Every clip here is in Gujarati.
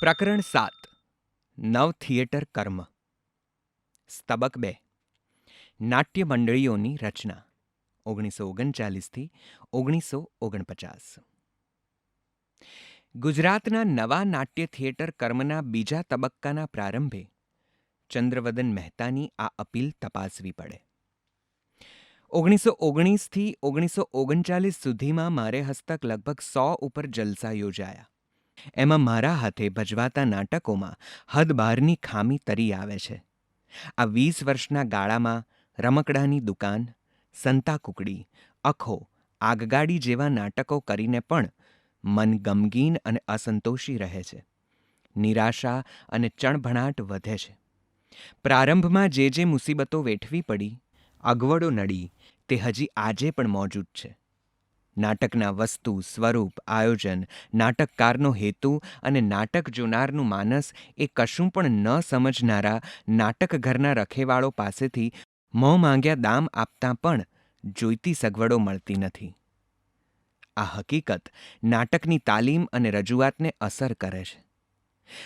પ્રકરણ 7 નવ થિયેટર કર્મ સ્તબક 2 નાટ્ય મંડળીઓની રચના 1939થી 1949. ગુજરાતના નવા નાટ્ય થિયેટર કર્મના બીજા તબક્કાના પ્રારંભે ચંદ્રવદન મહેતાની આ અપીલ તપાસવી પડે. 1919થી 1939 સુધીમાં મારે હસ્તક લગભગ 100 ઉપર જલસા યોજાયા. એમાં મારા હાથે ભજવાતા નાટકોમાં હદ બહારની ખામી તરી આવે છે. આ 20 વર્ષના ગાળામાં રમકડાની દુકાન, સંતા કુકડી, અખો, આગગાડી જેવા નાટકો કરીને પણ મન ગમગીન અને અસંતોષી રહે છે. નિરાશા અને ચણભણાટ વધે છે. પ્રારંભમાં જે મુસીબતો વેઠવી પડી, અગવડો નડી, તે હજી આજે પણ મોજૂદ છે. નાટકના વસ્તુ, સ્વરૂપ, આયોજન, નાટકકારનો હેતુ અને નાટક જોનારનું માનસ એ કશું પણ ન સમજનારા નાટકઘરના રખેવાળો પાસેથી મોં માંગ્યા દામ આપતાં પણ જોઈતી સગવડો મળતી નથી. આ હકીકત નાટકની તાલીમ અને રજૂઆતને અસર કરે છે.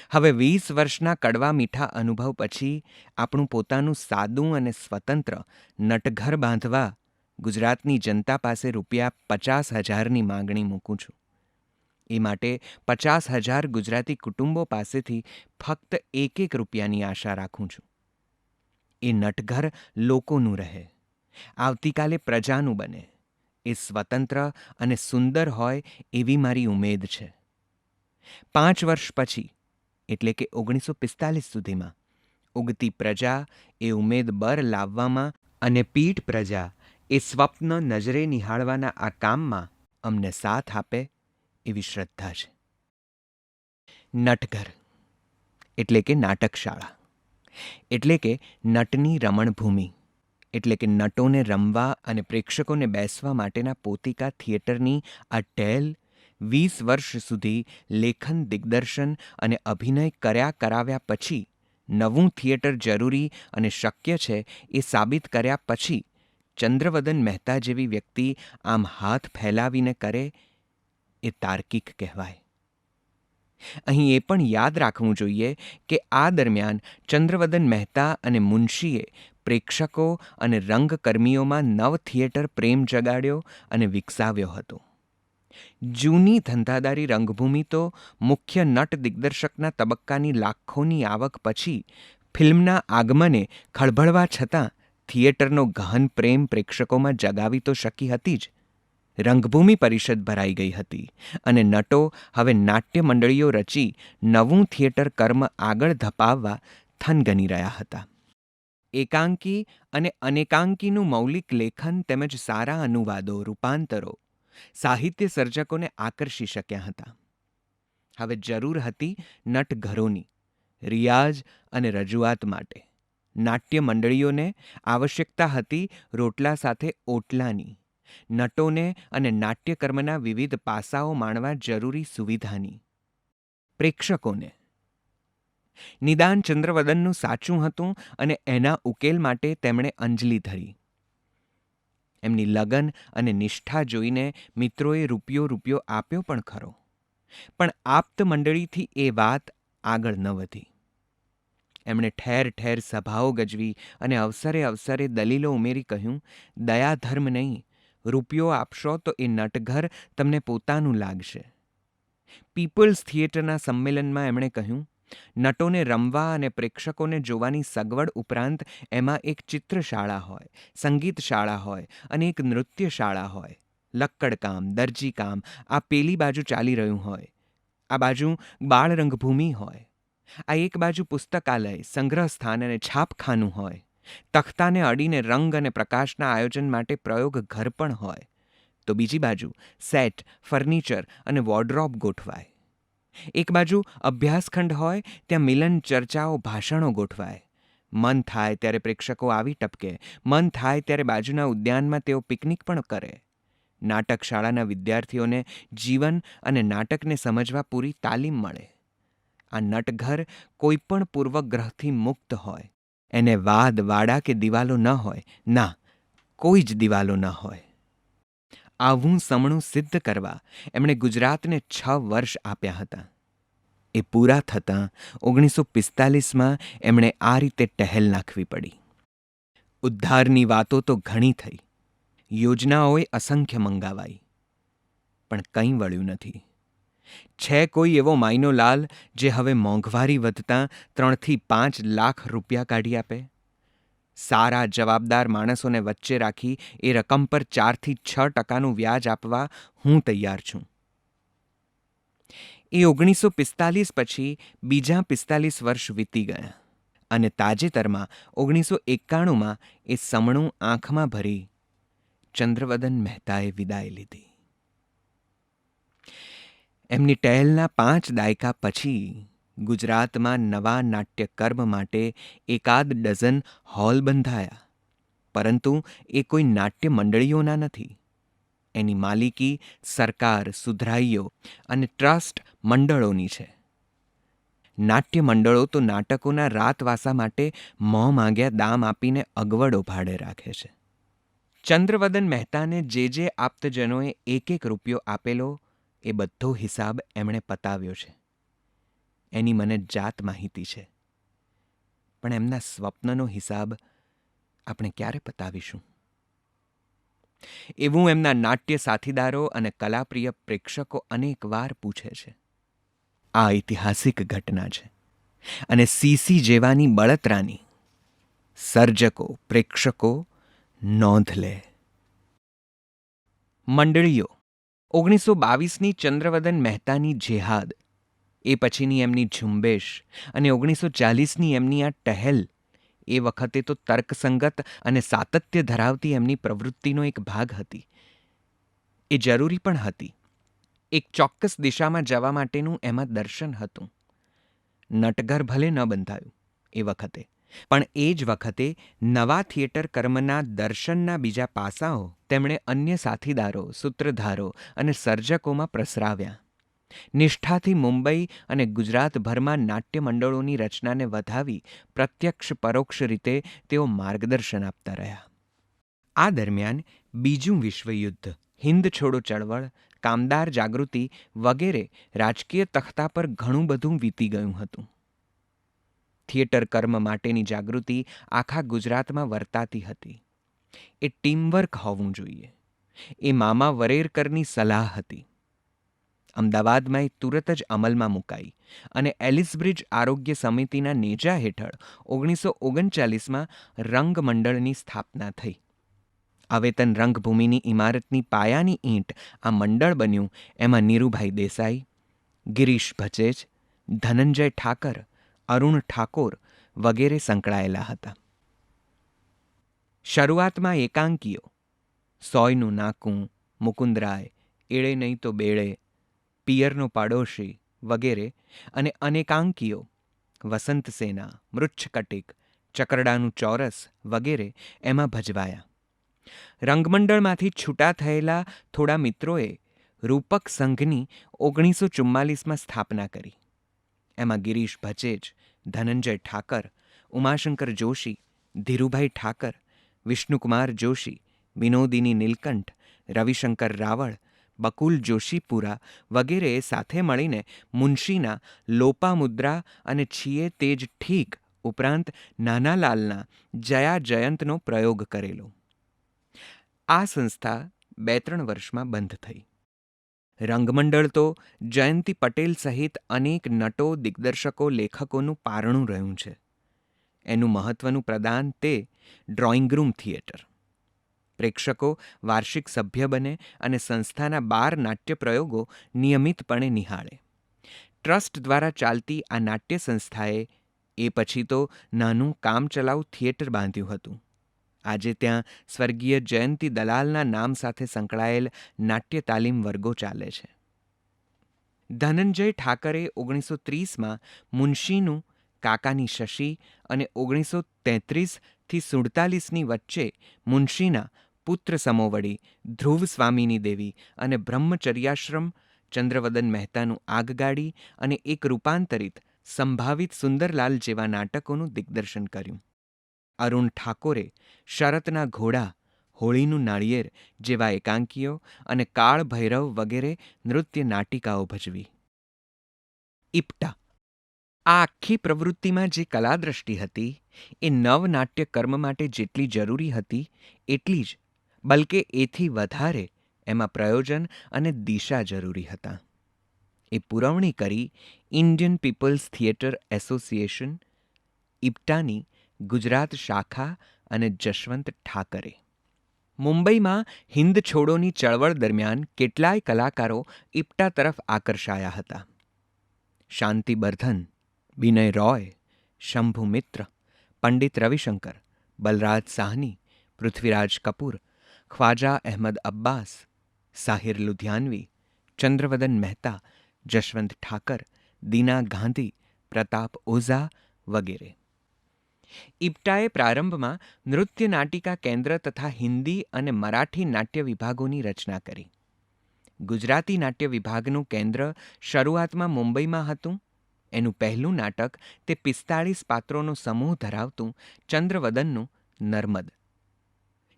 હવે 20 વર્ષના કડવા મીઠા અનુભવ પછી આપણું પોતાનું સાદું અને સ્વતંત્ર નટઘર બાંધવા ગુજરાતની જનતા પાસે ₹50,000ની માંગણી મૂકું છું. એ માટે 50,000 ગુજરાતી કુટુંબો પાસેથી ફક્ત એક રૂપિયાની આશા રાખું છું. એ નટઘર લોકોનું રહે, આવતીકાલે પ્રજાનું બને, એ સ્વતંત્ર અને સુંદર હોય એવી મારી ઉમેદ છે. 5 વર્ષ પછી એટલે કે 1945 સુધીમાં ઉગતી પ્રજા એ ઉમેદ બર લાવવામાં અને પીઠ પ્રજા એ સ્વપ્ન નજરે નિહાળવાના આ કામમાં અમને સાથ આપે એવી શ્રદ્ધા છે. નટઘર એટલે કે નાટકશાળા, એટલે કે નટની રમણભૂમિ, એટલે કે નટોને રમવા અને પ્રેક્ષકોને બેસવા માટેના પોતિકા થિયેટરની આ ટેલ 20 વર્ષ સુધી લેખન, દિગ્દર્શન અને અભિનય કરાવ્યા પછી નવું થિયેટર જરૂરી અને શક્ય છે એ સાબિત કર્યા પછી ચંદ્રવદન મહેતા જેવી વ્યક્તિ આમ હાથ ફેલાવીને કરે એ તાર્કિક કહેવાય. અહીં એ પણ યાદ રાખવું જોઈએ કે આ દરમિયાન ચંદ્રવદન મહેતા અને મુનશીએ પ્રેક્ષકો અને રંગકર્મીઓમાં નવ થિયેટર પ્રેમ જગાડ્યો અને વિકસાવ્યો હતો. જૂની ધંધાદારી રંગભૂમિ તો મુખ્ય નટ દિગ્દર્શકના તબક્કાની લાખોની આવક પછી ફિલ્મના આગમને ખળભળવા છતાં થિયેટરનો ગહન પ્રેમ પ્રેક્ષકોમાં જગાવી તો શકી હતી જ. રંગભૂમિ પરિષદ ભરાઈ ગઈ હતી અને નટો હવે નાટ્ય મંડળીઓ રચી નવું થિયેટર કર્મ આગળ ધપાવવા થનગની રહ્યા હતા. એકાંકી અને અનેકાંકીનું મૌલિક લેખન તેમજ સારા અનુવાદો, રૂપાંતરો સાહિત્ય સર્જકોને આકર્ષી શક્યા હતા. હવે જરૂર હતી નટઘરોની, રિયાઝ અને રજૂઆત માટે. નાટ્ય મંડળીઓને આવશ્યકતા હતી રોટલા સાથે ઓટલાની, નટોને અને નાટ્યકર્મના વિવિધ પાસાઓ માણવા જરૂરી સુવિધાની. પ્રેક્ષકોને નિદાન ચંદ્રવદનનું સાચું હતું અને એના ઉકેલ માટે તેમણે અંજલિ ધરી. એમની લગન અને નિષ્ઠા જોઈને મિત્રોએ રૂપિયો આપ્યો પણ ખરો, પણ આપ્ત મંડળીથી એ વાત આગળ ન વધી. એમણે ઠેર ઠેર સભાઓ ગજવી અને અવસરે દલીલો ઉમેરી કહ્યું, દયાધર્મ નહીં, રૂપિયો આપશો તો એ નટઘર તમને પોતાનું લાગશે. પીપલ્સ થિયેટરના સંમેલનમાં એમણે કહ્યું, નટોને રમવા અને પ્રેક્ષકોને જોવાની સગવડ ઉપરાંત એમાં એક ચિત્રશાળા હોય, સંગીત શાળા હોય અને એક નૃત્યશાળા હોય. લક્કડકામ, દરજીકામ આ પેલી બાજુ ચાલી રહ્યું હોય, આ બાજુ બાળ રંગભૂમિ હોય, આ એક બાજુ પુસ્તકાલય, સંગ્રહસ્થાન અને છાપખાનું હોય, તખ્તાને અડીને રંગ અને પ્રકાશના આયોજન માટે પ્રયોગ ઘર પણ હોય, તો બીજી બાજુ સેટ, ફર્નિચર અને વોર્ડરોબ ગોઠવાય. એક બાજુ અભ્યાસખંડ હોય, ત્યાં મિલન, ચર્ચાઓ, ભાષણો ગોઠવાય. મન થાય ત્યારે પ્રેક્ષકો આવી ટપકે, મન થાય ત્યારે બાજુના ઉદ્યાનમાં તેઓ પિકનિક પણ કરે. નાટક શાળાના વિદ્યાર્થીઓને જીવન અને નાટકને સમજવા પૂરી તાલીમ મળે. આ નટઘર કોઈ પણ પૂર્વગ્રહથી મુક્ત હોય. એને વાદ, વાડા કે દિવાલો ન હોય. ના, કોઈ જ દિવાલો ન હોય. આવું સમણું સિદ્ધ કરવા એમણે ગુજરાતને 6 વર્ષ આપ્યા હતા. એ એ પૂરા થતાં 1945માં એમણે આ રીતે ટહેલ નાખવી પડી. ઉદ્ધારની વાતો તો ઘણી થઈ, યોજનાઓએ અસંખ્ય મંગાવાઈ, પણ કંઈ વળ્યું નથી. છે કોઈ એવો માયનો લાલ જે હવે મોંઘવારી વધતાં 3 થી 5 લાખ રૂપિયા કાઢી આપે? સારા જવાબદાર માણસોને વચ્ચે રાખી એ રકમ પર 4 થી 6% વ્યાજ આપવા હું તૈયાર છું. એ 1945 પછી બીજા 45 વર્ષ વીતી ગયા અને તાજેતરમાં 1991માં એ સમણું આંખમાં ભરી ચંદ્રવદન મહેતાએ વિદાય લીધી. એમની ટહેલના 5 દાયકા પછી ગુજરાતમાં નવા નાટ્યકર્મ માટે એકાદ ડઝન હોલ બંધાયા, પરંતુ એ કોઈ નાટ્ય મંડળીઓના નથી. એની માલિકી સરકાર, સુધરાઈઓ અને ટ્રસ્ટ મંડળોની છે. નાટ્ય મંડળો તો નાટકોના રાતવાસા માટે મોં માંગ્યા દામ આપીને અગવડો ભાડે રાખે છે. ચંદ્રવદન મહેતાને જે આપ્તજનોએ 1 રૂપિયો આપેલો એ બધો હિસાબ એમણે પતાવ્યો છે. એની મને જાત માહિતી છે, પણ એમના સ્વપ્નનો હિસાબ આપણે ક્યારે પતાવીશું? એવું એમના નાટ્ય સાથીદારો અને કલાપ્રિય પ્રેક્ષકો અનેકવાર પૂછે છે. આ ઐતિહાસિક ઘટના છે અને સીસી જેવાની બળતરાની સર્જકો, પ્રેક્ષકો નોંધ લે. મંડળીઓ 1922ની ચંદ્રવદન મહેતાની જેહાદ, એ પછીની એમની ઝુંબેશ અને 1940ની એમની આ ટહેલ એ વખતે તો તર્કસંગત અને સાતત્ય ધરાવતી એમની પ્રવૃત્તિનો એક ભાગ હતી. એ જરૂરી પણ હતી. એક ચોક્કસ દિશામાં જવા માટેનું એમાં દર્શન હતું. નટઘર ભલે ન બંધાયું એ વખતે, પણ એ જ વખતે નવા થિયેટર કર્મના દર્શનના બીજા પાસાઓ તેમણે અન્ય સાથીદારો, સૂત્રધારો અને સર્જકોમાં પ્રસરાવ્યા. નિષ્ઠાથી મુંબઈ અને ગુજરાતભરમાં નાટ્ય મંડળોની રચનાને વધાવી પ્રત્યક્ષ પરોક્ષ રીતે તેઓ માર્ગદર્શન આપતા રહ્યા. આ દરમિયાન બીજું વિશ્વયુદ્ધ, હિન્દ છોડો ચળવળ, કામદાર જાગૃતિ વગેરે રાજકીય તખ્તા પર ઘણું બધું વીતી ગયું હતું. થિયેટર કર્મ માટેની જાગૃતિ આખા ગુજરાતમાં વર્તાતી હતી. એ ટીમવર્ક હોવું જોઈએ. એ મામા વરેરકરની સલાહ હતી. અમદાવાદમાં એ તુરત જ અમલમાં મુકાઈ અને એલિસબ્રિજ આરોગ્ય સમિતિના નેજા હેઠળ 1939માં રંગમંડળની સ્થાપના થઈ. આવેતન રંગભૂમિની ઇમારતની પાયાની ઈંટ આ મંડળ બન્યું. એમાં નીરુભાઈ દેસાઈ, ગિરીશ ભચેજ, ધનંજય ઠાકર, અરુણ ઠાકોર વગેરે સંકળાયેલા હતા. શરૂઆતમાં એકાંકીઓ સોયનું નાકું, મુકુંદરાય, એળે નહીં તો બેળે, પિયરનો પાડોશી વગેરે અને અનેકાંકીઓ વસંતસેના, મૃચ્છકટિક, ચકરડાનું ચોરસ વગેરે એમાં ભજવાયા. રંગમંડળમાંથી છૂટા થયેલા થોડા મિત્રોએ રૂપક સંઘની 1944માં સ્થાપના કરી. એમાં ગિરીશ ભચેજ, ધનંજય ઠાકર, ઉમાશંકર જોશી, ધીરુભાઈ ઠાકર, વિષ્ણુકુમાર જોશી, વિનોદિની નીલકંઠ, રવિશંકર રાવળ, બકુલ જોશીપુરા વગેરેએ સાથે મળીને મુનશીના લોપામુદ્રા અને છીએ તેજ ઠીક ઉપરાંત નાનાલાલના જયા જયંતનો પ્રયોગ કરેલો. આ સંસ્થા 2-3 વર્ષમાં બંધ થઈ. રંગમંડળ તો જયંતી પટેલ સહિત અનેક નટો, દિગ્દર્શકો, લેખકોનું પારણું રહ્યું છે. એનું મહત્વનું પ્રદાન તે ડ્રોઈંગ રૂમ થિયેટર. પ્રેક્ષકો વાર્ષિક સભ્ય બને અને સંસ્થાના 12 નાટ્ય પ્રયોગો નિયમિતપણે નિહાળે. ટ્રસ્ટ દ્વારા ચાલતી આ નાટ્ય સંસ્થાએ એ પછી તો નાનું કામચલાઉ થિયેટર બાંધ્યું હતું. આજે ત્યાં સ્વર્ગીય જયંતી દલાલના નામ સાથે સંકળાયેલ નાટ્ય તાલીમ વર્ગો ચાલે છે. ધનંજય ઠાકરે 1930માં મુનશીનું કાકાની શશી અને 1933થી 47ની વચ્ચે મુનશીના પુત્ર સમોવડી, ધ્રુવ સ્વામીની દેવી અને બ્રહ્મચર્યાશ્રમ, ચંદ્રવદન મહેતાનું આગગાડી અને એક રૂપાંતરિત સંભાવિત સુંદરલાલ જેવા નાટકોનું દિગ્દર્શન કર્યું. અરુણ ઠાકોરે શરતના ઘોડા, હોળીનું નાળિયેર જેવા એકાંકીઓ અને કાળ ભૈરવ વગેરે નૃત્ય નાટિકાઓ ભજવી. ઇપ્ટા આ આખી પ્રવૃત્તિમાં જે કલાદ્રષ્ટિ હતી એ નવનાટ્ય કર્મ માટે જેટલી જરૂરી હતી એટલી જ, બલકે એથી વધારે એમાં પ્રયોજન અને દિશા જરૂરી હતા. એ પુરવણી કરી ઇન્ડિયન પીપલ્સ થિયેટર એસોસિએશન ઇપ્ટાની ગુજરાત શાખા અને જશવંત ઠાકરે. મુંબઈમાં હિન્દ છોડોની ચળવળ દરમિયાન કેટલાય કલાકારો ઇપ્ટા તરફ આકર્ષાયા હતા. શાંતિ બર્ધન, વિનય રોય, શંભુ મિત્ર, પંડિત રવિશંકર, બલરાજ સાહની, પૃથ્વીરાજ કપૂર, ખ્વાજા અહેમદ અબ્બાસ, સાહિર લુધિયાનવી, ચંદ્રવદન મહેતા, જશવંત ઠાકર, દીના ગાંધી, પ્રતાપ ઓઝા વગેરે. ઇપ્ટાએ પ્રારંભમાં નૃત્ય નાટિકા કેન્દ્ર તથા હિન્દી અને મરાઠી નાટ્ય વિભાગોની રચના કરી. ગુજરાતી નાટ્ય વિભાગનું કેન્દ્ર શરૂઆતમાં મુંબઈમાં હતું. એનું પહેલું નાટક તે 45 પાત્રોનો સમૂહ ધરાવતું ચંદ્રવદનનું નર્મદ.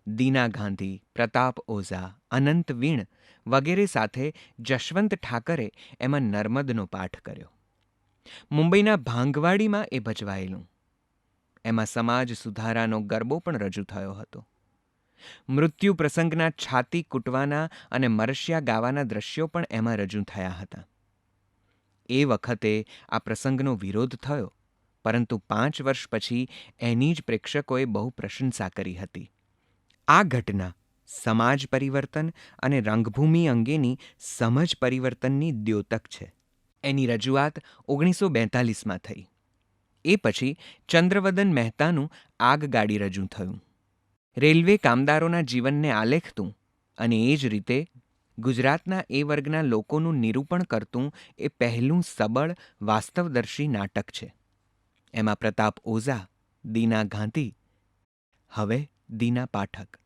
દીના ગાંધી, પ્રતાપ ઓઝા, અનંત વીણ વગેરે સાથે જશવંત ઠાકરે એમાં નર્મદનો પાઠ કર્યો. મુંબઈના ભાંગવાડીમાં એ ભજવાયેલું. એમાં સમાજ સુધારાનો ગરબો પણ રજૂ થયો હતો. મૃત્યુ પ્રસંગના છાતી કૂટવાના અને મરશિયા ગાવાના દ્રશ્યો પણ એમાં રજૂ થયા હતા. એ વખતે આ પ્રસંગનો વિરોધ થયો, પરંતુ 5 વર્ષ પછી એની જ પ્રેક્ષકોએ બહુ પ્રશંસા કરી હતી. આ ઘટના સમાજ પરિવર્તન અને રંગભૂમિ અંગેની સમજ પરિવર્તનની દ્યોતક છે. એની રજૂઆત 1942માં થઈ. એ પછી ચંદ્રવદન મહેતાનું આગગાડી રજૂ થયું. રેલવે કામદારોના જીવનને આલેખતું અને એ જ રીતે ગુજરાતના એ વર્ગના લોકોનું નિરૂપણ કરતું એ પહેલું સબળ વાસ્તવદર્શી નાટક છે. એમાં પ્રતાપ ઓઝા, દીના ગાંધી, હવે દીના પાઠક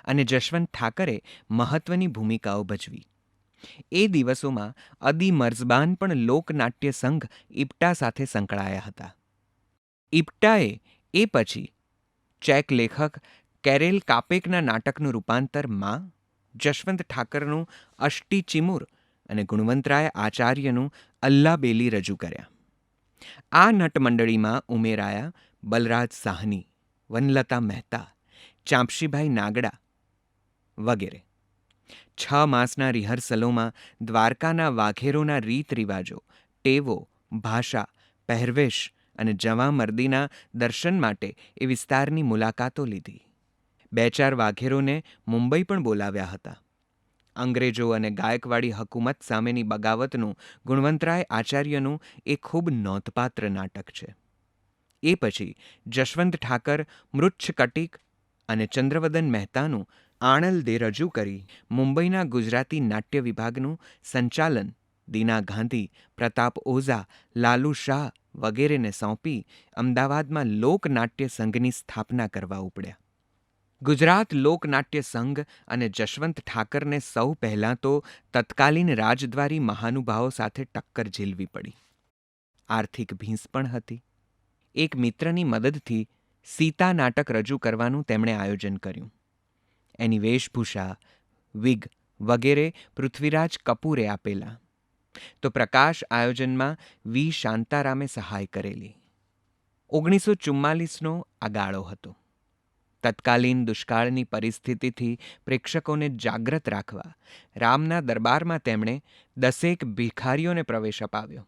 અને જશવંત ઠાકરે મહત્વની ભૂમિકાઓ ભજવી. એ દિવસોમાં અદી મર્ઝબાન પણ લોકનાટ્ય સંઘ ઇપ્ટા સાથે સંકળાયા હતા. ઇપ્ટાએ એ પછી ચેક લેખક કેરેલ કાપેકના નાટકનું રૂપાંતર માં, જશવંત ઠાકરનું અષ્ટી ચિમુર અને ગુણવંતરાય આચાર્યનું અલ્લા બેલી રજૂ કર્યા. આ નટમંડળીમાં ઉમેરાયા બલરાજ સાહની, વનલતા મહેતા, ચાંપશીભાઈ નાગડા વગેરે. 6 માસના રિહર્સલોમાં દ્વારકાના વાઘેરોના રીત રિવાજો, ટેવો, ભાષા, પહેરવેશ અને જવામર્દીના દર્શન માટે એ વિસ્તારની મુલાકાતો લીધી. 2-4 વાઘેરોને મુંબઈ પણ બોલાવ્યા હતા. અંગ્રેજો અને ગાયકવાડી હકુમત સામેની બગાવતનું ગુણવંતરાય આચાર્યનું એ ખૂબ નોંધપાત્ર નાટક છે. એ પછી જશવંત ઠાકર મૃચ્છકટિક અને ચંદ્રવદન મહેતાનું આણંદે રજૂ કરી મુંબઈના ગુજરાતી નાટ્ય વિભાગનું સંચાલન દીના ગાંધી, પ્રતાપ ઓઝા, લાલુ શાહ વગેરેને સોંપી અમદાવાદમાં લોકનાટ્ય સંઘની સ્થાપના કરવા ઉપડ્યા. ગુજરાત લોકનાટ્ય સંઘ અને જશવંત ઠાકરને સૌ પહેલાં તો તત્કાલીન રાજદ્વારી મહાનુભાવો સાથે ટક્કર ઝીલવી પડી. આર્થિક ભીંસ પણ હતી. એક મિત્રની મદદથી સીતા નાટક રજૂ કરવાનું તેમણે આયોજન કર્યું. એની વેશભૂષા, વિગ વગેરે પૃથ્વીરાજ કપૂરે આપેલા, તો પ્રકાશ આયોજનમાં વી શાંતારામે સહાય કરેલી. 1944નો આ ગાળો હતો. તત્કાલીન દુષ્કાળની પરિસ્થિતિથી પ્રેક્ષકોને જાગ્રત રાખવા રામના દરબારમાં તેમણે 10 ભિખારીઓને પ્રવેશ અપાવ્યો.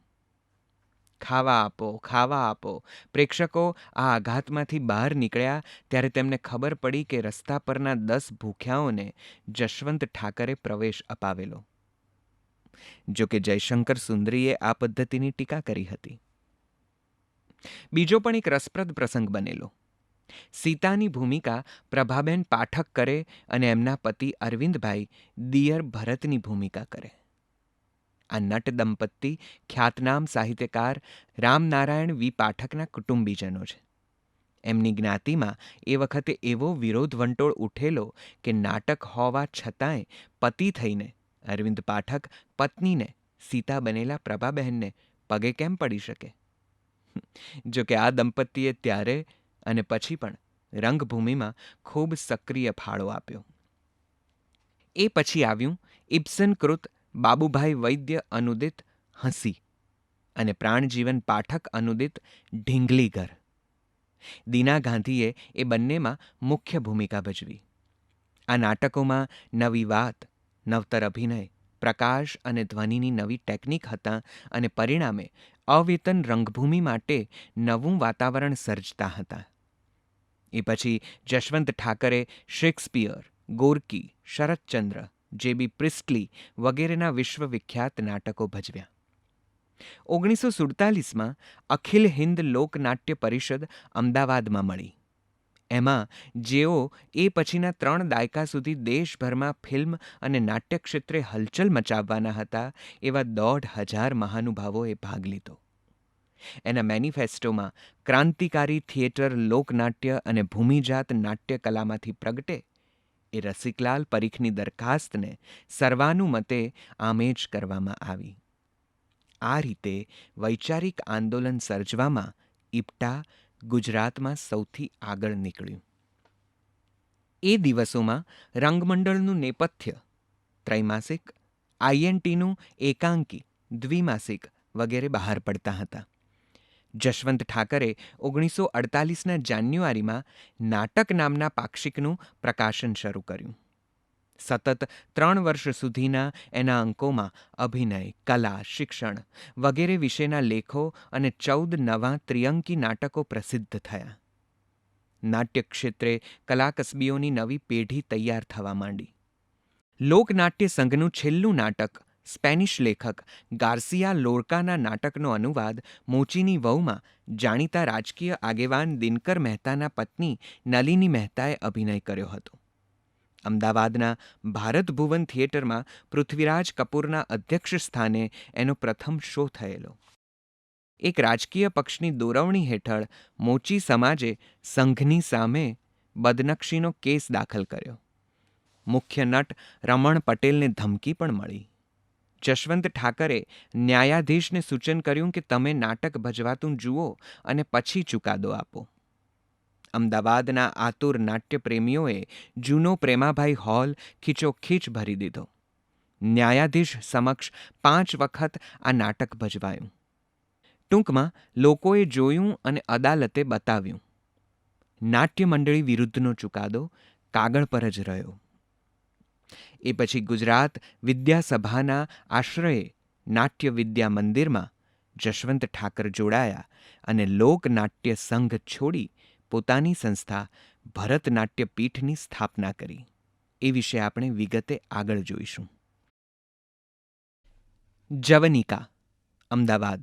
ખાવા આપો, ખાવા આપો. પ્રેક્ષકો આ આઘાતમાંથી બહાર નીકળ્યા ત્યારે તેમને ખબર પડી કે રસ્તા પરના 10 ભૂખ્યાઓને જશવંત ઠાકરે પ્રવેશ અપાવેલો. જો કે જયશંકર સુંદરીએ આ પદ્ધતિની ટીકા કરી હતી. બીજો પણ એક રસપ્રદ પ્રસંગ બનેલો. સીતાની ભૂમિકા પ્રભાબેન પાઠક કરે અને એમના પતિ અરવિંદભાઈ દિયર ભરતની ભૂમિકા કરે. આ નટ દંપતી ખ્યાતનામ સાહિત્યકાર રામનારાયણ વી પાઠકના કુટુંબીજનો છે. એમની જ્ઞાતિમાં એ વખતે એવો વિરોધ વંટોળ ઉઠેલો કે નાટક હોવા છતાંય પતિ થઈને અરવિંદ પાઠક પત્નીને સીતા બનેલા પ્રભાબહેનને પગે કેમ પડી શકે? જો કે આ દંપતીએ ત્યારે અને પછી પણ રંગભૂમિમાં ખૂબ સક્રિય ફાળો આપ્યો. એ પછી આવ્યું ઇબ્સન કૃત બાબુભાઈ વૈદ્ય અનુદિત હંસી અને પ્રાણજીવન પાઠક અનુદિત ઢીંગલી ઘર. દીના ગાંધીએ એ બંનેમાં મુખ્ય ભૂમિકા ભજવી. આ નાટકોમાં નવી વાત, નવતર અભિનય, પ્રકાશ અને ધ્વનિની નવી ટેકનિક હતા અને પરિણામે અવેતન રંગભૂમિ માટે નવું વાતાવરણ સર્જતા હતા. એ પછી જશવંત ઠાકરે શેક્સપિયર, ગોર્કી, શરદચંદ્ર, જે.બી. પ્રિસ્ટલી વગેરેના વિશ્વવિખ્યાત નાટકો ભજવ્યા. 1947માં અખિલ હિન્દ લોકનાટ્ય પરિષદ અમદાવાદમાં મળી. એમાં જેઓ એ પછીના 3 દાયકા સુધી દેશભરમાં ફિલ્મ અને નાટ્ય ક્ષેત્રે હલચલ મચાવવાના હતા એવા 1,500 મહાનુભાવોએ ભાગ લીધો. એના મેનિફેસ્ટોમાં ક્રાંતિકારી થિયેટર, લોકનાટ્ય અને ભૂમિજાત નાટ્ય કલામાંથી પ્રગટે એ રસિકલાલ પરીખની દરખાસ્તને સર્વાનુમતે આમેજ કરવામાં આવી. આ રીતે વૈચારિક આંદોલન સર્જવામાં ઇપ્ટા ગુજરાતમાં સૌથી આગળ નીકળ્યું. એ દિવસોમાં રંગમંડળનું નેપથ્ય, ત્રૈમાસિક, આઈએનટીનું એકાંકી, દ્વિમાસિક વગેરે બહાર પડતા હતા. જશવંત ઠાકરે 1948ના જાન્યુઆરીમાં નાટક નામના પાક્ષિકનું પ્રકાશન શરૂ કર્યું. સતત 3 વર્ષ સુધીના એના અંકોમાં અભિનય, કલા, શિક્ષણ વગેરે વિશેના લેખો અને 14 નવાં ત્રિઅંકી નાટકો પ્રસિદ્ધ થયા. નાટ્ય ક્ષેત્રે કલાકસબીઓની નવી પેઢી તૈયાર થવા માંડી. લોકનાટ્ય સંઘનું છેલ્લું નાટક, સ્પેનિશ લેખક ગાર્સિયા લોર્કાના નાટકનો અનુવાદ મોચીની વહુમાં જાણીતા રાજકીય આગેવાન દિનકર મહેતાના પત્ની નલિની મહેતાએ અભિનય કર્યો હતો. અમદાવાદના ભારત ભુવન થિયેટરમાં પૃથ્વીરાજ કપૂરના અધ્યક્ષ સ્થાને એનો પ્રથમ શો થયેલો. એક રાજકીય પક્ષની દોરવણી હેઠળ મોચી સમાજે સંઘની સામે બદનક્ષીનો કેસ દાખલ કર્યો. મુખ્ય નટ રમણ પટેલને ધમકી પણ મળી. જશવંત ઠાકરે ન્યાયાધીશને સૂચન કર્યું કે તમે નાટક ભજવાતું જુઓ અને પછી ચુકાદો આપો. અમદાવાદના આતુર નાટ્યપ્રેમીઓએ જૂનો પ્રેમાભાઈ હોલ ખીચોખીચ ભરી દીધો. ન્યાયાધીશ સમક્ષ 5 વખત આ નાટક ભજવાયું. ટૂંકમાં લોકોએ જોયું અને અદાલતે બતાવ્યું. નાટ્ય મંડળી વિરુદ્ધનો ચુકાદો કાગળ પર જ રહ્યો. એ પછી ગુજરાત વિદ્યાસભાના આશ્રયે નાટ્ય વિદ્યા મંદિરમાં જશવંત ઠાકર જોડાયા અને લોકનાટ્ય સંઘ છોડી પોતાની સંસ્થા ભરતનાટ્ય પીઠની સ્થાપના કરી. એ વિશે આપણે વિગતે આગળ જોઈશું. જવનિકા, અમદાવાદ.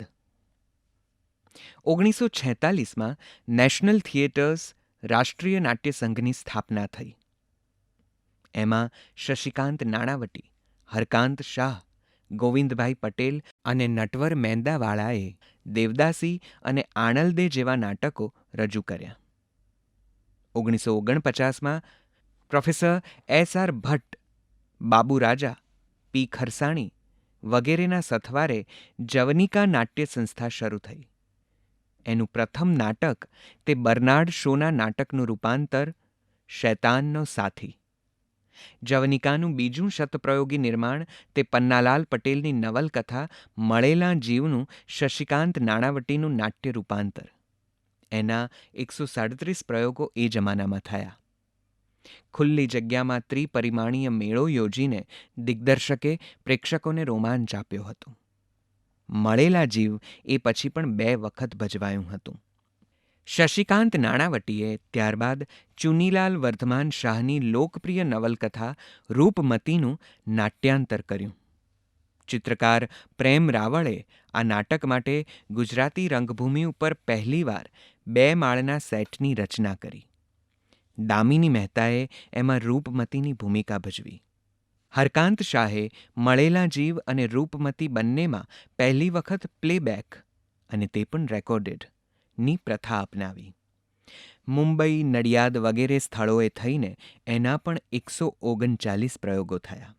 1946માં નેશનલ થિયેટર્સ રાષ્ટ્રીય નાટ્ય સંઘની સ્થાપના થઈ. એમાં શશિકાંત નાણાવટી, હરકાંત શાહ, ગોવિંદભાઈ પટેલ અને નટવર મેંદાવાળાએ દેવદાસી અને આણલદે જેવા નાટકો રજૂ કર્યા. 1949માં પ્રોફેસર એસ.આર. ભટ્ટ, બાબુ રાજા, પી. ખરસાણી વગેરેના સથવારે જવનિકા નાટ્ય સંસ્થા શરૂ થઈ. એનું પ્રથમ નાટક તે બર્નાર્ડ શોના નાટકનું રૂપાંતર શૈતાનનો સાથી. જવનિકાનું બીજું શતપ્રયોગી નિર્માણ તે પન્નાલાલ પટેલની નવલકથા મળેલા જીવનું શશિકાંત નાણાવટીનું નાટ્ય રૂપાંતર. એના 137 પ્રયોગો એ જમાનામાં થયા. ખુલ્લી જગ્યામાં ત્રિપરિમાણીય મેળો યોજીને દિગ્દર્શકે પ્રેક્ષકોને રોમાંચ આપ્યો હતો. મળેલા જીવ એ પછી પણ 2 વખત ભજવાયું હતું. શશિકાંત નાણાવટીએ ત્યારબાદ ચુનીલાલ વર્ધમાન શાહની લોકપ્રિય નવલકથા રૂપમતીનું નાટ્યાંતર કર્યું. ચિત્રકાર પ્રેમ રાવળે આ નાટક માટે ગુજરાતી રંગભૂમિ ઉપર પહેલીવાર 2 માળના સેટની રચના કરી. દામિની મહેતાએ એમાં રૂપમતીની ભૂમિકા ભજવી. હરકાંત શાહે મળેલા જીવ અને રૂપમતી બંનેમાં પહેલી વખત પ્લેબેક, અને તે પણ રેકોર્ડેડ, ની પ્રથા અપનાવી. મુંબઈ, નડિયાદ વગેરે સ્થળોએ થઈને એના પણ 139 પ્રયોગો થયા.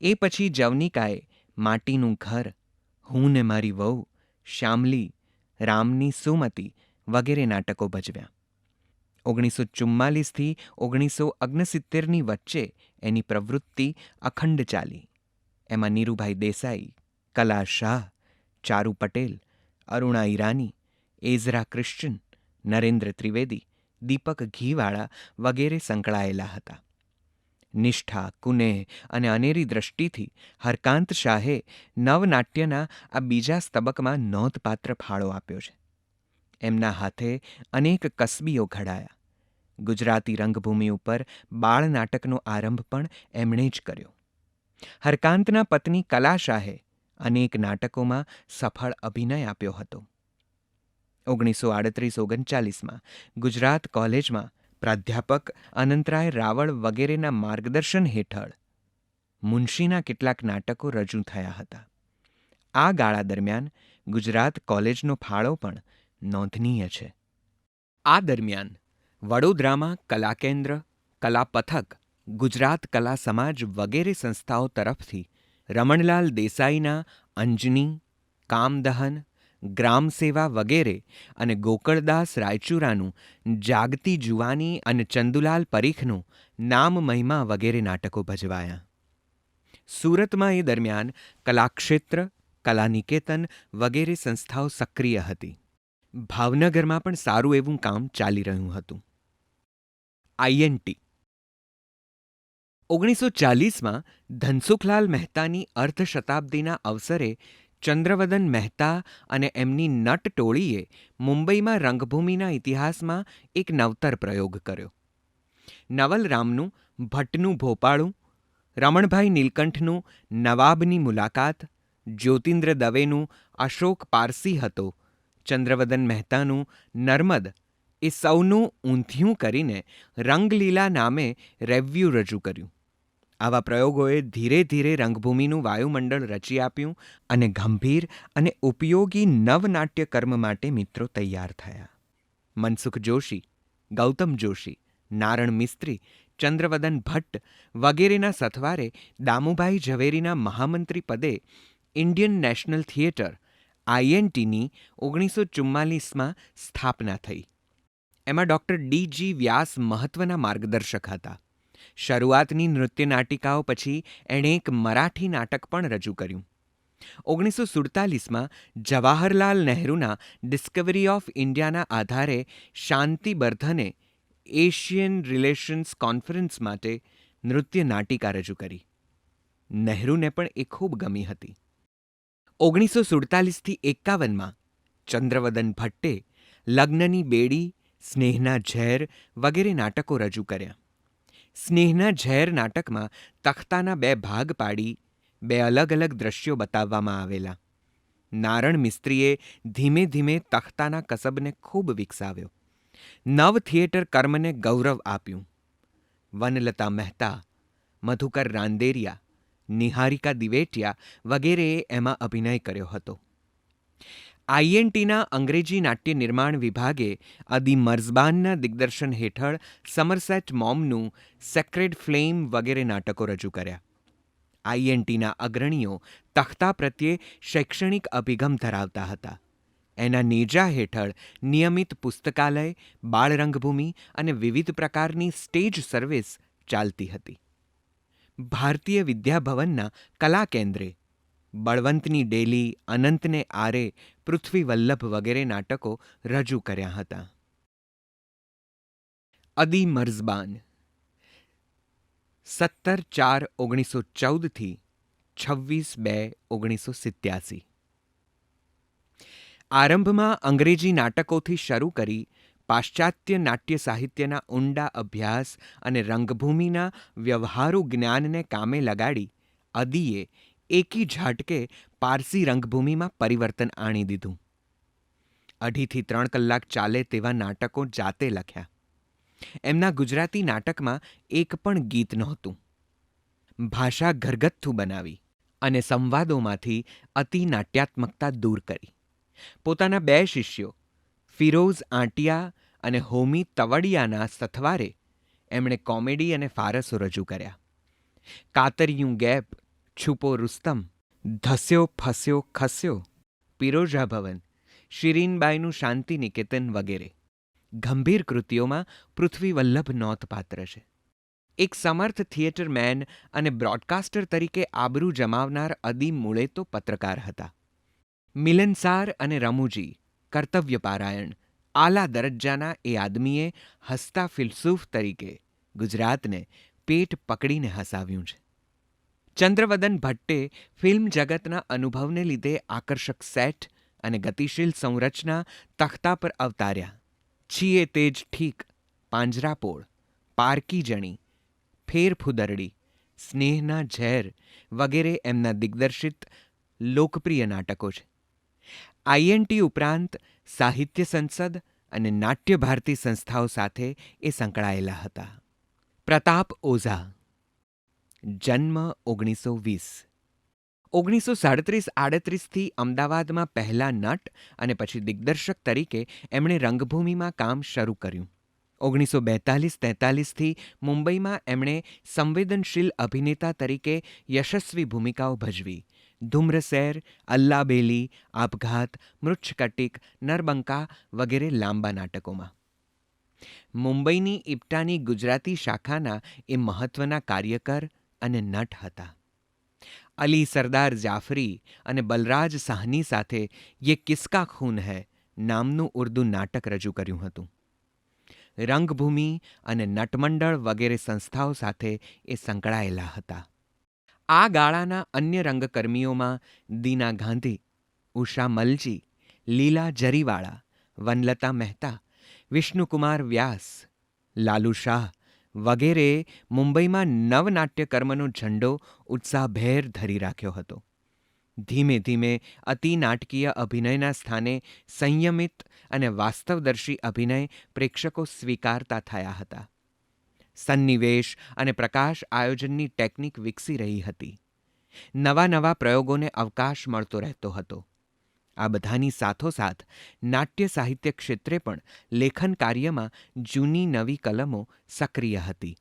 એ પછી જવનિકાએ માટીનું ઘર, હું ને મારી વહુ, શ્યામલી, રામની સુમતી વગેરે નાટકો ભજવ્યા. 1944થી 1969ની વચ્ચે એની પ્રવૃત્તિ અખંડ ચાલી. એમાં નીરુભાઈ દેસાઈ, કલા શાહ, ચારુ પટેલ, અરુણા ઈરાની, એઝરા ક્રિશ્ચન, નરેન્દ્ર ત્રિવેદી, દીપક ઘીવાળા વગેરે સંકળાયેલા હતા. નિષ્ઠા, કુનેહ અને અનેરી દ્રષ્ટિથી હરકાંત શાહે નવનાટ્યના આ બીજા સ્તબકમાં નોંધપાત્ર ફાળો આપ્યો છે. એમના હાથે અનેક કસબીઓ ઘડાયા. ગુજરાતી રંગભૂમિ ઉપર બાળ નાટકનો આરંભ પણ એમણે જ કર્યો. હરકાંતના પત્ની કલા શાહે અનેક નાટકોમાં સફળ અભિનય આપ્યો હતો. 1938-39માં ગુજરાત કોલેજમાં પ્રાધ્યાપક અનંતરાય રાવળ વગેરેના માર્ગદર્શન હેઠળ મુનશીના કેટલાક નાટકો રજૂ થયા હતા. આ ગાળા દરમિયાન ગુજરાત કોલેજનો ફાળો પણ નોંધનીય છે. આ દરમિયાન વડોદરામાં કલા કેન્દ્ર, કલા પથક, ગુજરાત કલા સમાજ વગેરે સંસ્થાઓ તરફથી રમણલાલ દેસાઈના અંજની, કામદહન, ગ્રામ સેવા વગેરે અને ગોકળદાસ રાયચુરાનું જાગતી જુવાની અને ચંદુલાલ પરીખનું નામ મહિમા વગેરે નાટકો ભજવાયા. સુરતમાં એ દરમિયાન કલાક્ષેત્ર, કલાનિકેતન વગેરે સંસ્થાઓ સક્રિય હતી. ભાવનગરમાં પણ સારું એવું કામ ચાલી રહ્યું હતું. આઈએનટી 1940માં ધનસુખલાલ મહેતાની અર્ધશતાબ્દીના અવસરે ચંદ્રવદન મહેતા અને એમની નટ ટોળીએ મુંબઈમાં રંગભૂમિના ઇતિહાસમાં એક નવતર પ્રયોગ કર્યો. નવલરામનું ભટ્ટનું ભોપાળું, રમણભાઈ નીલકંઠનું નવાબની મુલાકાત, જ્યોતિન્દ્ર દવેનું અશોક પારસી હતો, ચંદ્રવદન મહેતાનું નર્મદ એ સૌનું ઊંધિયું કરીને રંગલીલા નામે રેવ્યુ રજૂ કર્યું. આવા પ્રયોગોએ ધીરે ધીરે રંગભૂમિનું વાયુમંડળ રચી આપ્યું અને ગંભીર અને ઉપયોગી નવનાટ્ય કર્મ માટે મિત્રો તૈયાર થયા. મનસુખ જોશી, ગૌતમ જોશી, નારણ મિસ્ત્રી, ચંદ્રવદન ભટ્ટ વગેરેના સથવારે દામુભાઈ ઝવેરીના મહામંત્રી પદે ઇન્ડિયન નેશનલ થિયેટર આઈએનટીની 1944માં સ્થાપના થઈ. એમાં ડૉક્ટર ડી.જી. વ્યાસ મહત્વના માર્ગદર્શક હતા. શરૂઆતની નૃત્ય નાટિકાઓ પછી એણે એક મરાઠી નાટક પણ રજૂ કર્યું. 1947માં જવાહરલાલ નહેરુના ડિસ્કવરી ઓફ ઇન્ડિયાના આધારે શાંતિબર્ધને એશિયન રિલેશન્સ કોન્ફરન્સ માટે નૃત્ય નાટિકા રજૂ કરી. નહેરુને પણ એ ખૂબ ગમી હતી. 1947-51માં ચંદ્રવદન ભટ્ટે લગ્નની બેડી, સ્નેહના ઝેર વગેરે નાટકો રજૂ કર્યા. સ્નેહના ઝેર નાટકમાં તખ્તાના 2 ભાગ પાડી 2 અલગ અલગ દ્રશ્યો બતાવવામાં આવેલા. નારણ મિસ્ત્રીએ ધીમે ધીમે તખ્તાના કસબને ખૂબ વિકસાવ્યો. નવ થિયેટર કર્મને ગૌરવ આપ્યું. વનલતા મહેતા, મધુકર રાંદેરિયા, નિહારિકા દિવેટિયા વગેરેએ એમાં અભિનય કર્યો હતો. આઈએનટીના અંગ્રેજી નાટ્ય નિર્માણ વિભાગે અદી મર્ઝબાનના દિગ્દર્શન હેઠળ સમરસેટ મોમનું સેક્રેડ ફ્લેમ વગેરે નાટકો રજૂ કર્યા. આઈએનટીના અગ્રણીઓ તખ્તા પ્રત્યે શૈક્ષણિક અભિગમ ધરાવતા હતા. એના નેજા હેઠળ નિયમિત પુસ્તકાલય, બાળરંગભૂમિ અને વિવિધ પ્રકારની સ્ટેજ સર્વિસ ચાલતી હતી. ભારતીય વિદ્યાભવનના કલા કેન્દ્રે બળવંતની ડેલી, અનંતને આરે, પૃથ્વી વલ્લભ વગેરે નાટકો રજૂ કર્યા હતા. અદી મર્ઝબાન 17/4/1914 26/2/1987. આરંભમાં અંગ્રેજી નાટકોથી શરૂ કરી પાશ્ચાત્ય નાટ્ય સાહિત્યના ઊંડા અભ્યાસ અને રંગભૂમિના વ્યવહારુ જ્ઞાનને કામે લગાડી અદીએ એકી ઝાટકે પારસી રંગભૂમિમાં પરિવર્તન આણી દીધું. 2.5 થી 3 કલાક ચાલે તેવા નાટકો જાતે લખ્યા. એમના ગુજરાતી નાટકમાં એક પણ ગીત નહોતું. ભાષા ઘરગથ્થુ બનાવી અને સંવાદોમાંથી અતિ નાટ્યાત્મકતા દૂર કરી. પોતાના 2 શિષ્યો ફિરોઝ આંટિયા અને હોમી તવડિયાના સથવારે એમણે કોમેડી અને ફારસો રજૂ કર્યા. કાતરિયું ગેપ, છુપો રુસ્તમ, ધસ્યો ફસ્યો ખસ્યો, પિરોઝા ભવન, શિરીનબાઈનું શાંતિ નિકેતન વગેરે. ગંભીર કૃતિઓમાં પૃથ્વી વલ્લભ નોંધપાત્ર છે. એક સમર્થ થિયેટર મેન અને બ્રોડકાસ્ટર તરીકે આબરૂ જમાવનાર અદી મૂળે તો પત્રકાર હતા. મિલનસાર અને રમૂજી, કર્તવ્યપારાયણ, આલા દરજ્જાના એ આદમીએ હસતા ફિલસૂફ તરીકે ગુજરાતને પેટ પકડીને હસાવ્યું છે. ચંદ્રવદન ભટ્ટે ફિલ્મ જગતના અનુભવને લીધે આકર્ષક સેટ અને ગતિશીલ સંરચના તખ્તા પર અવતાર્યા. છીએ તેજ ઠીક, પાંજરાપોળ, પારકી જણી, ફેરફુદરડી, સ્નેહના ઝેર વગેરે એમના દિગ્દર્શિત લોકપ્રિય નાટકો છે. આઈએનટી ઉપરાંત સાહિત્ય સંસદ અને નાટ્ય ભારતી સંસ્થાઓ સાથે એ સંકળાયેલા હતા. પ્રતાપ ઓઝા, જન્મ 1920. 1937-38થી અમદાવાદમાં પહેલા નટ અને પછી દિગ્દર્શક તરીકે એમણે રંગભૂમિમાં કામ શરૂ કર્યું. 1942-43થી મુંબઈમાં એમણે સંવેદનશીલ અભિનેતા તરીકે યશસ્વી ભૂમિકાઓ ભજવી. ધૂમ્રસેર, અલ્લાબેલી, આપઘાત, મૃચ્છકટિક, નરબંકા વગેરે લાંબા નાટકોમાં. મુંબઈની ઇપ્ટાની ગુજરાતી શાખાના એ મહત્વના કાર્યકર અને નટ હતા. અલી સરદાર જાફરી અને બલરાજ સાહની સાથે યે કિસકા ખૂન હૈ નામનું ઉર્દુ નાટક રજૂ કર્યું હતું. રંગભૂમિ અને નટમંડળ વગેરે સંસ્થાઓ સાથે એ સંકળાયેલા હતા. આ ગાળાના અન્ય રંગકર્મીઓમાં દીના ગાંધી, ઉષા મલજી, લીલા જરીવાળા, વનલતા મહેતા, વિષ્ણુકુમાર વ્યાસ, લાલુ શાહ વગેરેએ મુંબઈમાં નવનાટ્યકર્મનો ઝંડો ઉત્સાહભેર ધરી રાખ્યો હતો. ધીમે ધીમે અતિ નાટકીય અભિનયના સ્થાને સંયમિત અને વાસ્તવદર્શી અભિનય પ્રેક્ષકો સ્વીકારતા થયા હતા. સન્નિવેશ અને પ્રકાશ આયોજનની ટેકનિક વિકસી રહી હતી. નવા નવા પ્રયોગોને અવકાશ મળતો રહેતો હતો. આ બધાની સાથોસાથ નાટ્ય સાહિત્ય ક્ષેત્રે પણ લેખન કાર્યમાં જૂની નવી કલમો સક્રિય હતી.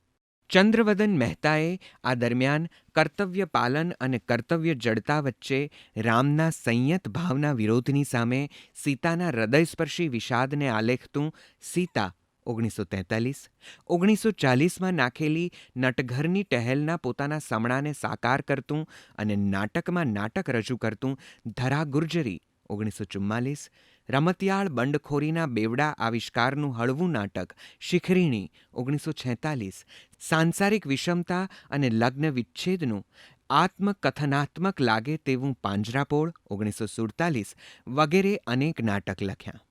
ચંદ્રવદન મહેતાએ આ દરમિયાન કર્તવ્ય પાલન અને કર્તવ્ય જડતા વચ્ચે રામના સંયત ભાવના વિરોધની સામે સીતાના હૃદયસ્પર્શી વિષાદને આલેખતું સીતા 1943, 1940માં નાખેલી નટઘરની ટહેલના પોતાના સમણાને સાકાર કરતું અને નાટકમાં નાટક રજૂ કરતું ધરા ગુર્જરી 1944, રમતિયાળ બંડખોરીના બેવડા આવિષ્કારનું હળવું નાટક શિખરીણી 1946, સાંસારિક વિષમતા અને લગ્ન વિચ્છેદનું આત્મકથનાત્મક લાગે તેવું પાંજરાપોળ 1947 વગેરે અનેક નાટક લખ્યા.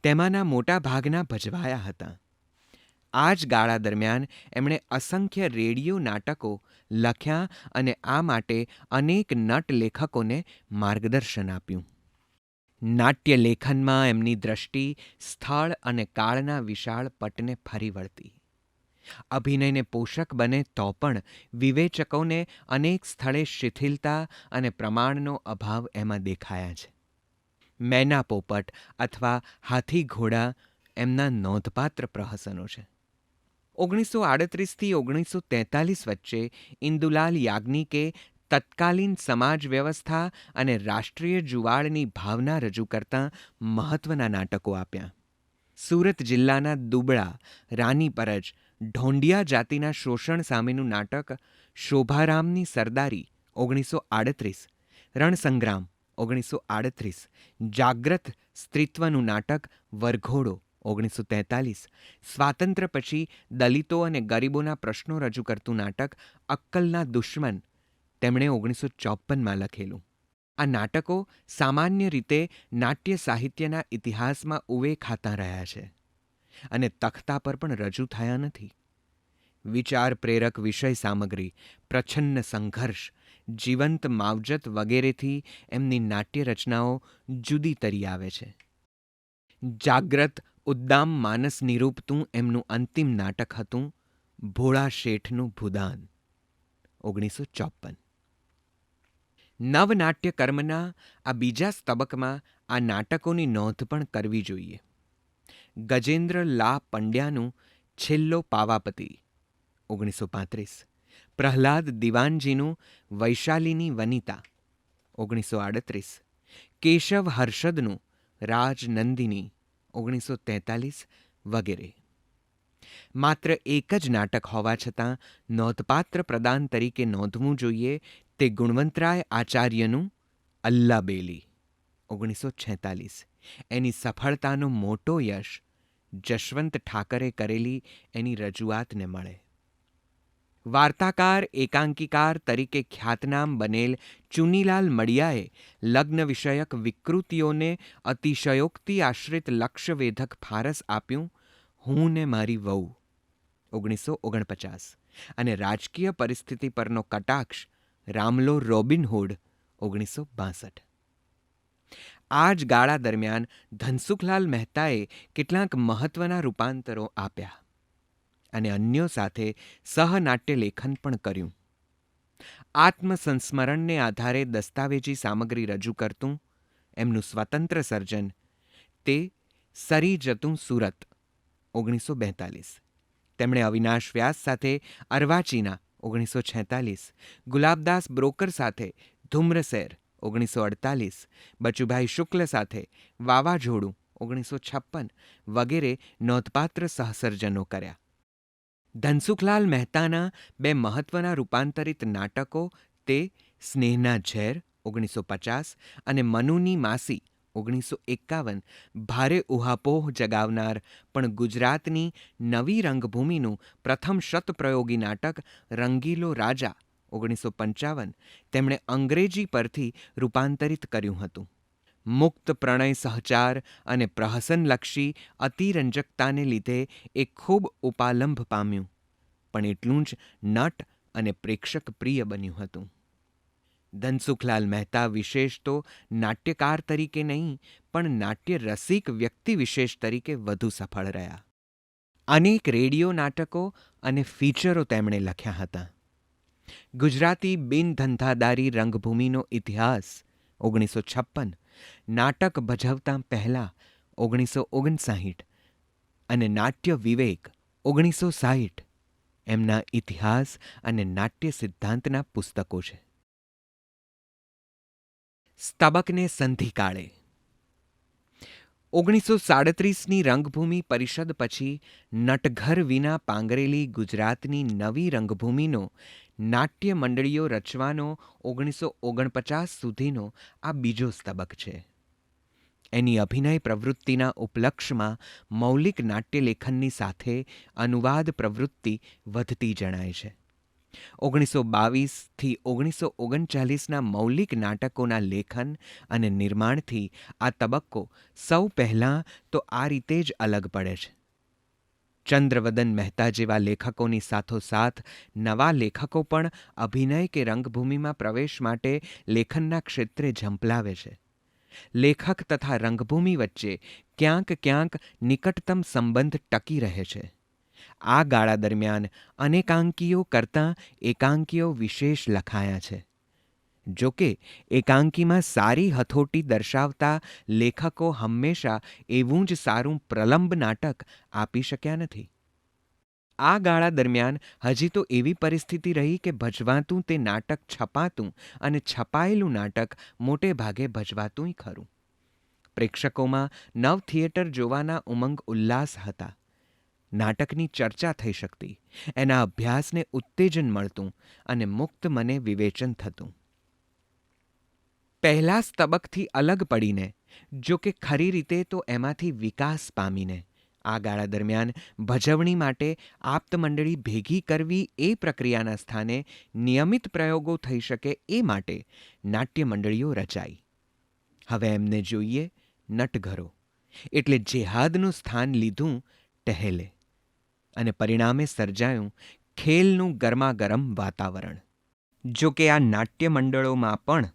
તેમાંના મોટા ભાગના ભજવાયા હતા. આ જ ગાળા દરમિયાન એમણે અસંખ્ય રેડિયો નાટકો લખ્યા અને આ માટે અનેક નટ લેખકોને માર્ગદર્શન આપ્યું. નાટ્ય લેખનમાં એમની દ્રષ્ટિ સ્થળ અને કાળના વિશાળ પટને ફરી વળતી. અભિનયને પોષક બને તો પણ વિવેચકોને અનેક સ્થળે શિથિલતા અને પ્રમાણનો અભાવ એમાં દેખાયા છે. મેના પોપટ અથવા હાથી ઘોડા એમના નોંધપાત્ર પ્રહસનો છે. 1938થી 1943 વચ્ચે ઇન્દુલાલ યાજ્ઞિકે તત્કાલીન સમાજ વ્યવસ્થા અને રાષ્ટ્રીય જુવાળની ભાવના રજૂ કરતાં મહત્વના નાટકો આપ્યા. સુરત જિલ્લાના દુબળા, રાની પરજ, ઢોંડિયા જાતિના શોષણ સામેનું નાટક શોભારામની સરદારી 1938, રણસંગ્રામ 1938, જાગ્રત સ્ત્રીત્વનું નાટક વરઘોડો 1943, સ્વાતંત્ર્ય પછી દલિતો અને ગરીબોના પ્રશ્નો રજૂ કરતું નાટક અક્કલના દુશ્મન તેમણે 1954માં લખેલું. આ નાટકો સામાન્ય રીતે નાટ્ય સાહિત્યના ઇતિહાસમાં ઉવે ખાતા રહ્યા છે અને તખ્તા પર પણ રજૂ થયા નથી. વિચાર પ્રેરક વિષય સામગ્રી, પ્રચ્છન્ન સંઘર્ષ, જીવંત માવજત વગેરેથી એમની નાટ્ય રચનાઓ જુદી તરી આવે છે. જાગ્રત ઉદ્દામ માનસ નિરૂપતું એમનું અંતિમ નાટક હતું ભોળા શેઠનું ભૂદાન 1954. નવનાટ્ય કર્મના આ બીજા તબક્કામાં આ નાટકોની નોંધ પણ કરવી જોઈએ. ગજેન્દ્ર લા પંડ્યાનું છેલ્લો પાવાપતિ 1935, પ્રહલાદ દિવાનજીનું વૈશાલીની વનિતા 1938, કેશવ હર્ષદનું રાજનંદિની 1943 વગેરે. માત્ર એક જ નાટક હોવા છતાં નોંધપાત્ર પ્રદાન તરીકે નોંધવું જોઈએ તે ગુણવંતરાય આચાર્યનું અલ્લાબેલી 1946. એની સફળતાનો મોટો યશ જશવંત ઠાકરે કરેલી એની રજૂઆતને મળે. વાર્તાકાર એકાંકીકાર તરીકે ખ્યાતનામ બનેલ ચુનીલાલ મડિયાએ લગ્ન વિષયક વિકૃતિઓને અતિશયોક્તિ આશ્રિત લક્ષ્યવેધક ફારસ આપ્યું હું ને મારી વહુ 1949 અને રાજકીય પરિસ્થિતિ પરનો કટાક્ષ રામલો રોબિનહૂડ 1962. આ જ ગાળા દરમિયાન ધનસુખલાલ મહેતાએ કેટલાંક મહત્વના રૂપાંતરો આપ્યા અને અન્યો સાથે સહનાટ્ય લેખન પણ કર્યું. આત્મસંસ્મરણને આધારે દસ્તાવેજી સામગ્રી રજૂ કરતું એમનું સ્વતંત્ર સર્જન તે સરી જતું સુરત 1942. તેમણે અવિનાશ વ્યાસ સાથે અર્વાચીના 1946, ગુલાબદાસ બ્રોકર સાથે ધુમ્રસેર 1948, બચુભાઈ શુક્લ સાથે વાવાઝોડું 1956 વગેરે નોંધપાત્ર સહસર્જનો કર્યા. ધનસુખલાલ મહેતાના બે મહત્વના રૂપાંતરિત નાટકો તે સ્નેહના ઝેર 1950 અને મનુની માસી 1951 ભારે ઉહાપોહ જગાવનાર પણ ગુજરાતની નવી રંગભૂમિનું પ્રથમ શતપ્રયોગી નાટક રંગીલો રાજા 1955 તેમણે અંગ્રેજી પરથી રૂપાંતરિત કર્યું હતું. મુક્ત પ્રણય સહચાર અને પ્રહસનલક્ષી અતિરંજકતાને લીધે એ ખૂબ ઉપાલંભ પામ્યું, પણ એટલું જ નટ અને પ્રેક્ષક પ્રિય બન્યું હતું. ધનસુખલાલ મહેતા વિશેષ તો નાટ્યકાર તરીકે નહીં પણ નાટ્ય રસિક વ્યક્તિ વિશેષ તરીકે વધુ સફળ રહ્યા. અનેક રેડિયો નાટકો અને ફીચરો તેમણે લખ્યા હતા. ગુજરાતી બિનધંધાદારી રંગભૂમિનો ઇતિહાસ 1956, નાટક ભજવતાં પહેલાં 1959 અને નાટ્ય વિવેક 1960 એમના ઇતિહાસ અને નાટ્ય સિદ્ધાંતના પુસ્તકો છે. સ્તબકને સંધિકાળે 1937ની રંગભૂમિ પરિષદ પછી નટઘર વિના પાંગરેલી ગુજરાતની નવી રંગભૂમિનો નાટ્ય મંડળીઓ રચવાનો 1949 સુધીનો આ બીજો સ્તબક છે. એની અભિનય પ્રવૃત્તિના ઉપલક્ષમાં મૌલિક નાટ્યલેખનની સાથે અનુવાદ પ્રવૃત્તિ વધતી જણાય છે. 1922થી 1939ના મૌલિક નાટકોના લેખન અને નિર્માણથી આ તબક્કો સૌ પહેલાં તો આ રીતે જ અલગ પડે છે. ચંદ્રવદન મહેતા જેવા લેખકોની સાથોસાથ નવા લેખકો પણ અભિનય કે રંગભૂમિમાં પ્રવેશ માટે લેખનના ક્ષેત્રે ઝંપલાવે છે. લેખક તથા રંગભૂમિ વચ્ચે ક્યાંક ક્યાંક નિકટતમ સંબંધ ટકી રહે છે. આ ગાળા દરમિયાન અનેકાંકીઓ કરતાં એકાંકીઓ વિશેષ લખાયા છે. જો કે એકાંકીમાં સારી હથોટી દર્શાવતા લેખકો હંમેશા એવું જ સારું પ્રલંબ નાટક આપી શક્યા નથી. આ ગાળા દરમિયાન હજી તો એવી પરિસ્થિતિ રહી કે ભજવાતું તે નાટક છપાતું અને છપાયેલું નાટક મોટે ભાગે ભજવાતુંય ખરું. પ્રેક્ષકોમાં નવ થિયેટર જોવાના ઉમંગ ઉલ્લાસ હતા. નાટકની ચર્ચા થઈ શકતી, એના અભ્યાસને ઉત્તેજન મળતું અને મુક્ત મને વિવેચન થતું. પહેલા સ્તબકથી અલગ પડીને, જો કે ખરી રીતે તો એમાંથી વિકાસ પામીને, આ ગાળા દરમિયાન ભજવણી માટે આપ્તમંડળી ભેગી કરવી એ પ્રક્રિયાના સ્થાને નિયમિત પ્રયોગો થઈ શકે એ માટે નાટ્ય મંડળીઓ રચાઈ. હવે એમને જોઈએ નટઘરો, એટલે જેહાદનું સ્થાન લીધું ટહેલે અને પરિણામે સર્જાયું ખેલનું ગરમાગરમ વાતાવરણ. જો કે આ નાટ્ય મંડળોમાં પણ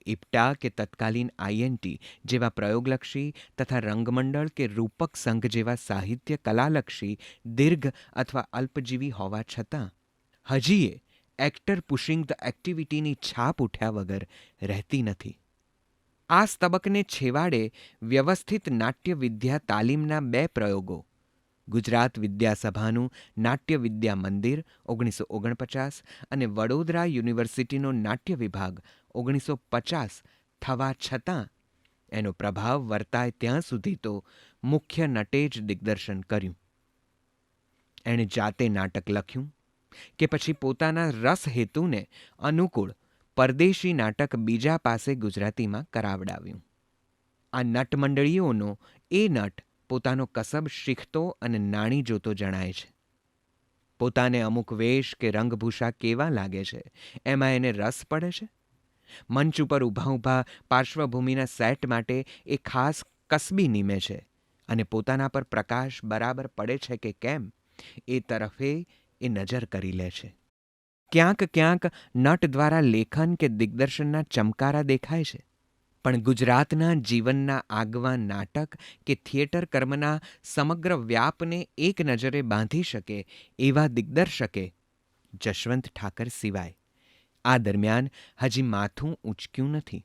ઇપ્ટા કે તત્કાલીન આઈએનટી જેવા પ્રયોગલક્ષી તથા રંગમંડળ કે રૂપક સંઘ જેવા સાહિત્ય કલાલક્ષી દીર્ઘ અથવા અલ્પજીવી હોવા છતાં હજીએ એક્ટર પુશિંગ ધ એક્ટિવિટીની છાપ ઉઠ્યા વગર રહેતી નથી. આ સ્તબકને છેવાડે વ્યવસ્થિત નાટ્ય વિદ્યા તાલીમના બે પ્રયોગો, ગુજરાત વિદ્યાસભાનું નાટ્ય વિદ્યા મંદિર 1949 અને વડોદરા યુનિવર્સિટીનો નાટ્ય વિભાગ 1950 થવા છતાં એનો પ્રભાવ વર્તાય ત્યાં સુધી તો મુખ્ય નટે જ દિગ્દર્શન કર્યું. એણે જાતે નાટક લખ્યું કે પછી પોતાના રસ હેતુને અનુકૂળ પરદેશી નાટક બીજા પાસે ગુજરાતીમાં કરાવડાવ્યું. આ નટમંડળીઓનો એ નટ પોતાનો કસબ શીખતો અને નાણી જોતો જણાય છે. પોતાને અમુક વેશ કે રંગભૂષા કેવા લાગે છે એમાં એને રસ પડે છે. મંચ ઉપર ઊભા ઊભા પાર્શ્વભૂમિના સેટ માટે એ ખાસ કસબી નીમે છે અને પોતાના પર પ્રકાશ બરાબર પડે છે કે કેમ એ તરફે એ નજર કરી લે છે. ક્યાંક ક્યાંક નટ દ્વારા લેખન કે દિગ્દર્શનના ચમકારા દેખાય છે, પણ ગુજરાતના જીવનના આગવા નાટક કે થિયેટર કર્મના સમગ્ર વ્યાપને એક નજરે બાંધી શકે એવા દિગ્દર્શકે જશવંત ઠાકર સિવાય આ દરમિયાન હજી માથું ઊંચક્યું નથી.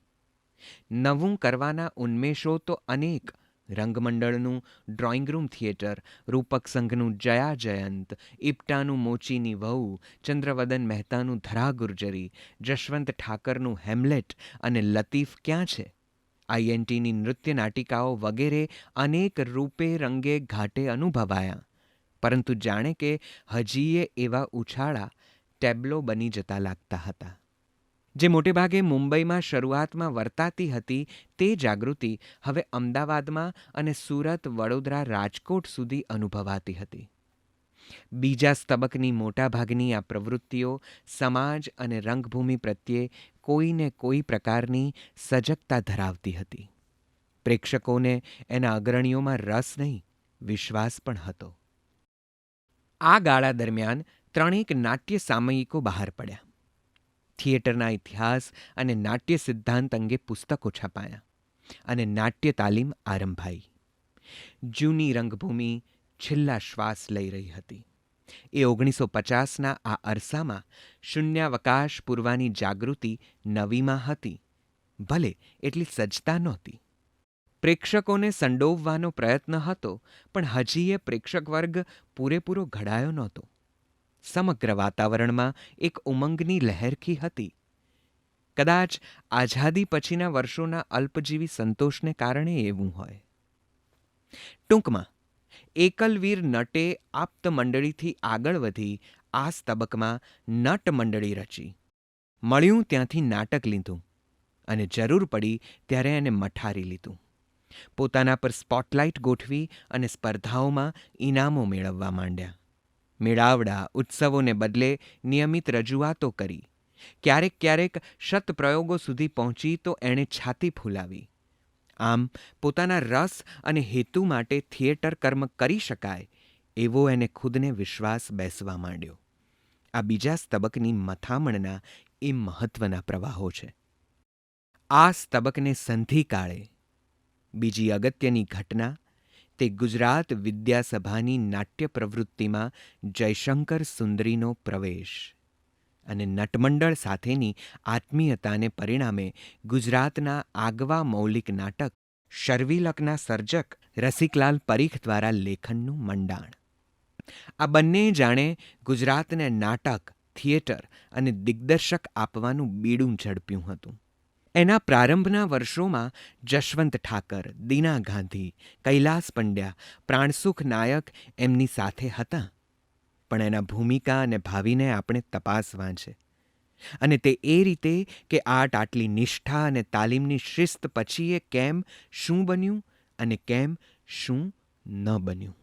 નવું કરવાના ઉન્મેષો તો અનેક, રંગમંડળનું ડ્રોઈંગ રૂમ થિયેટર, રૂપક સંઘનું જયા જયંત, ઇપ્ટાનું મોચીની વહુ, ચંદ્રવદન મહેતાનું ધરા ગુર્જરી, જશવંત ઠાકરનું હેમ્લેટ અને લતીફ ક્યાં છે, આઈએનટીની નૃત્ય નાટિકાઓ વગેરે અનેક રૂપે રંગે ઘાટે અનુભવાયા, પરંતુ જાણે કે હજીએ એવા ઉછાળા ટેબ્લો બની જતા લાગતા હતા. જે મોટેભાગે મુંબઈમાં શરૂઆતમાં વર્તાતી હતી તે જાગૃતિ હવે અમદાવાદમાં અને સુરત, વડોદરા, રાજકોટ સુધી અનુભવાતી હતી. બીજા સ્તબકની મોટાભાગની આ પ્રવૃત્તિઓ સમાજ અને રંગભૂમિ પ્રત્યે કોઈને કોઈ પ્રકારની સજગતા ધરાવતી હતી. પ્રેક્ષકોને એના અગ્રણીઓમાં રસ નહીં, વિશ્વાસ પણ હતો. આ ગાળા દરમિયાન 3 નાટ્ય સામયિકો બહાર પડ્યા. થિયેટરના ઇતિહાસ અને નાટ્ય સિદ્ધાંત અંગે પુસ્તકો છપાયા અને નાટ્ય તાલીમ આરંભાઈ. જૂની રંગભૂમિ છેલ્લા શ્વાસ લઈ રહી હતી. એ 1950ના આ અરસામાં શૂન્યાવકાશ પૂરવાની જાગૃતિ નવીમાં હતી, ભલે એટલી સજતા નહોતી. પ્રેક્ષકોને સંડોવવાનો પ્રયત્ન હતો, પણ હજી એ પ્રેક્ષક વર્ગ પૂરેપૂરો ઘડાયો નહોતો. સમગ્ર વાતાવરણમાં એક ઉમંગની લહેરખી હતી. કદાચ આઝાદી પછીના વર્ષોના અલ્પજીવી સંતોષને કારણે એવું હોય. ટૂંકમાં એકલવીર નટે આપ્ત મંડળીથી આગળ વધી આ સ્તબકમાં નટ મંડળી રચી. મળ્યું ત્યાંથી નાટક લીધું અને જરૂર પડી ત્યારે એને મઠારી લીધું. પોતાના પર સ્પોટલાઇટ ગોઠવી અને સ્પર્ધાઓમાં ઇનામો મેળવવા માંડ્યા. મેળાવડા, ઉત્સવોને બદલે નિયમિત રજૂઆતો કરી. ક્યારેક ક્યારેક શતપ્રયોગો સુધી પહોંચી તો એણે છાતી ફૂલાવી. આમ પોતાના રસ અને હેતુ માટે થિયેટર કર્મ કરી શકાય એવો એને ખુદને વિશ્વાસ બેસવા માંડ્યો. આ બીજા સ્તબકની મથામણના એ મહત્વના પ્રવાહો છે. આ સ્તબકને સંધિકાળે બીજી અગત્યની ઘટના તે ગુજરાત વિદ્યાસભાની નાટ્ય પ્રવૃત્તિમાં જયશંકર સુંદરીનો પ્રવેશ અને નટમંડળ સાથેની આત્મીયતાને પરિણામે ગુજરાતના આગવા મૌલિક નાટક શર્વિલકના સર્જક રસિકલાલ પરીખ દ્વારા લેખનનું મંડાણ. આ બંને જાણે ગુજરાતને નાટક, થિયેટર અને દિગ્દર્શક આપવાનું બીડું ઝડપ્યું હતું. એના પ્રારંભના વર્ષોમાં જશવંત ઠાકર, દીના ગાંધી, કૈલાસ પંડ્યા, પ્રાણસુખ નાયક એમની સાથે હતા, પણ એના ભૂમિકા અને ભાવિને આપણે તપાસવા છે. અને તે એ રીતે કે આટલી નિષ્ઠા અને તાલીમની શિસ્ત પછી એ કેમ શું બન્યું અને કેમ શું ન બન્યું.